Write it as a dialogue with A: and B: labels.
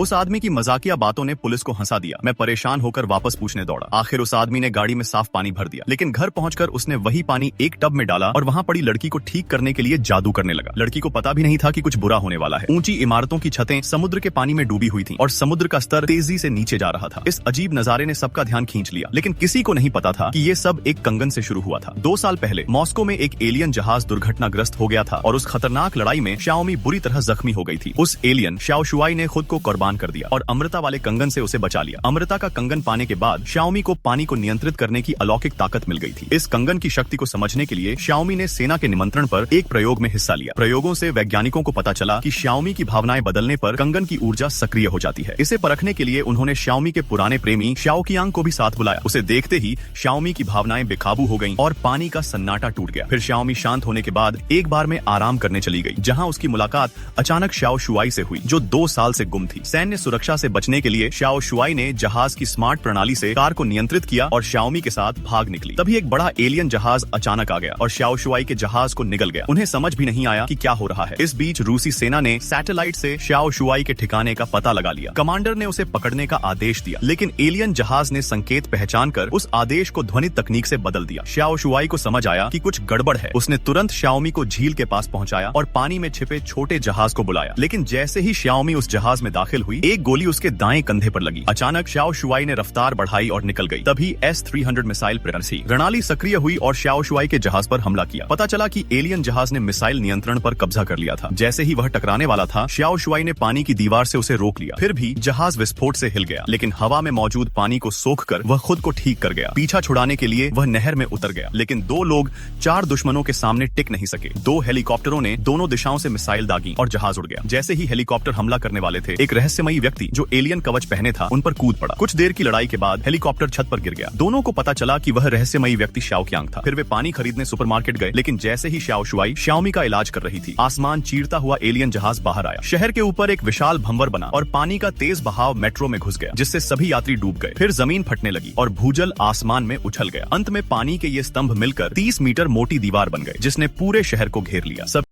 A: उस आदमी की मजाकिया बातों ने पुलिस को हंसा दिया। मैं परेशान होकर वापस पूछने दौड़ा। आखिर उस आदमी ने गाड़ी में साफ पानी भर दिया, लेकिन घर पहुंचकर उसने वही पानी एक टब में डाला और वहां पड़ी लड़की को ठीक करने के लिए जादू करने लगा। लड़की को पता भी नहीं था कि कुछ बुरा होने वाला है। ऊंची इमारतों की छतें समुद्र के पानी में डूबी हुई थीं और समुद्र का स्तर तेजी से नीचे जा रहा था। इस अजीब नजारे ने सबका ध्यान खींच लिया, लेकिन किसी को नहीं पता था कि ये सब एक कंगन से शुरू हुआ था। 2 साल पहले मॉस्को में एक एलियन जहाज दुर्घटनाग्रस्त हो गया था और उस खतरनाक लड़ाई में शाओमी बुरी तरह जख्मी हो गई थी। उस एलियन शाओ शुआई ने खुद को कुर्बान कर दिया और अमृता वाले कंगन से उसे बचा लिया। अमृता का कंगन पाने के बाद शाओमी को पानी को नियंत्रित करने की अलौकिक ताकत मिल गई थी। इस कंगन की शक्ति को समझने के लिए शाओमी ने सेना के निमंत्रण पर एक प्रयोग में हिस्सा लिया। प्रयोगों से वैज्ञानिकों को पता चला कि शाओमी की भावनाएं बदलने पर कंगन की ऊर्जा सक्रिय हो जाती है। इसे परखने के लिए उन्होंने शाओमी के पुराने प्रेमी शाओ कियांग को भी साथ बुलाया। उसे देखते ही शाओमी की भावनाएं बेकाबू हो गईं और पानी का सन्नाटा टूट गया। फिर शाओमी शांत होने के बाद एक बार में आराम करने चली गई, जहां उसकी मुलाकात अचानक शाओ शुआई से हुई, जो 2 साल से गुम थी। सैन्य सुरक्षा से बचने के लिए शाओ शुआई ने जहाज की स्मार्ट प्रणाली से कार को नियंत्रित किया और शाओमी के साथ भाग निकली। तभी एक बड़ा एलियन जहाज अचानक आ गया और शाओ शुआई के जहाज को निगल गया। उन्हें समझ भी नहीं आया कि क्या हो रहा है। इस बीच रूसी सेना ने सैटेलाइट से शाओ शुआई के ठिकाने का पता लगा लिया। कमांडर ने उसे पकड़ने का आदेश दिया, लेकिन एलियन जहाज ने संकेत पहचान कर उस आदेश को ध्वनि तकनीक से बदल दिया। शाओ शुआई को समझ आया कि कुछ गड़बड़ है। उसने तुरंत शाओमी को झील के पास पहुंचाया और पानी में छिपे छोटे जहाज को बुलाया। लेकिन जैसे ही शाओमी उस जहाज में दाखिल हुई, एक गोली उसके दाएं कंधे पर लगी। अचानक शाओ शुआई ने रफ्तार बढ़ाई और निकल गई। तभी S-300 मिसाइल प्रणाली सक्रिय हुई और शाओ शुआई के जहाज पर हमला किया। पता चला कि एलियन जहाज ने मिसाइल नियंत्रण पर कब्जा कर लिया था। जैसे ही वह टकराने वाला था, शाओ शुआई ने पानी की दीवार से उसे रोक लिया। फिर भी जहाज विस्फोट से हिल गया, लेकिन हवा में मौजूद पानी को सोखकर वह खुद को ठीक कर गया। पीछा छुड़ाने के लिए वह नहर में उतर गया, लेकिन 2 लोग 4 दुश्मनों के सामने टिक नहीं सके। 2 हेलीकॉप्टरों ने दोनों दिशाओं से मिसाइल दागी और जहाज उड़ गया। जैसे ही हेलीकॉप्टर हमला करने वाले थे, एक रहस्यमयी व्यक्ति जो एलियन कवच पहने था उन पर कूद पड़ा। कुछ देर की लड़ाई के बाद हेलीकॉप्टर छत पर गिर गया। दोनों को पता चला कि वह रहस्यमयी व्यक्ति शाओ कियांग था। फिर वे पानी खरीदने सुपरमार्केट गए, लेकिन जैसे ही शाओ शुआई शाओमी का इलाज कर रही थी, आसमान चीरता हुआ एलियन जहाज बाहर आया। शहर के ऊपर एक विशाल भंवर बना और पानी का तेज बहाव मेट्रो में घुस गया, जिससे सभी यात्री डूब गए। फिर जमीन फटने लगी और भूजल आसमान में उछल गया। अंत में पानी के ये स्तंभ मिलकर 30 मीटर मोटी दीवार बन गए, जिसने पूरे शहर को घेर लिया।